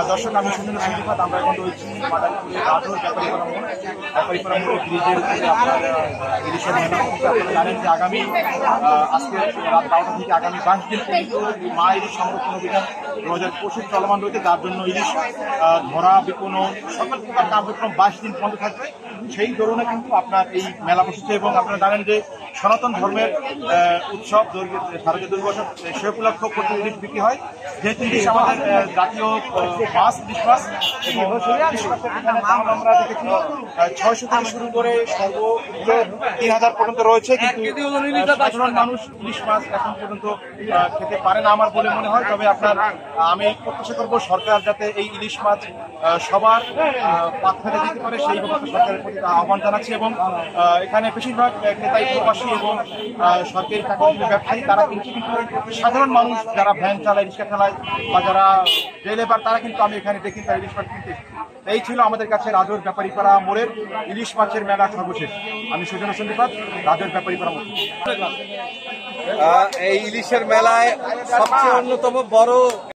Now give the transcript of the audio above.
দর্শক, আমি সুন্দর সন্দীপাত। আমরা এখন রয়েছি মাদারীপুরে রাজোর ব্যাপারীপাড়া মোড়ে ব্রিজের উপরে আপনার ইলিশের মেলা হচ্ছে। আপনারা জানেন যে আগামী আজকে রাত 12টা থেকে আগামী 22 দিন পর্যন্ত মা ইলিশ সংরক্ষণ অভিযান 2025 চলমান রয়েছে, যার জন্য ইলিশ ধরা, বিপণন, সকল প্রকার কার্যক্রম 22 দিন বন্ধ থাকবে। সেই দরুনে কিন্তু আপনার এই মেলা বসেছে এবং আপনারা জানেন যে সনাতন ধর্মের উৎসব শারদীয় দুর্গোৎসব, সে উপলক্ষে প্রচুর ইলিশ বিক্রি হয়। যেহেতু ইলিশ আমাদের জাতীয় মাছ, ইলিশ মাছ, এবং ইলিশ মাছের এখানে দাম আমরা দেখেছি 600 থেকে শুরু করে সর্বোচ্চ 3000 পর্যন্ত রয়েছে। কিন্তু সাধারণ মানুষ ইলিশ মাছ এখন পর্যন্ত খেতে পারে না আমার বলে মনে হয়। তবে আমি প্রত্যাশা করবো সরকার যাতে এই ইলিশ মাছ সবার পাত্রে দিতে পারে, সেই ব্যবস্থা সরকারের প্রতি আহ্বান জানাচ্ছি। এবং এখানে বেশিরভাগ ক্রেতাই প্রবাসী এবং সরকারি চাকরিজীবী ব্যবসায়ী, তারা কিন্তু সাধারণ মানুষ যারা ভ্যান চালায়, রিক্সা চালায় বা যারা লেবার, তারা কিন্তু আমি এখানে দেখি তারা ইলিশ মাছ কিনতে। এই ছিল আমাদের কাছে রাজোর ব্যাপারীপাড়া মোড়ের ইলিশ মাছের মেলা সর্বশেষ। আমি সুজন সন্দীপাত, রাজোর ব্যাপারীপাড়া মোড়। এই ইলিশের মেলায় সবচেয়ে অন্যতম বড়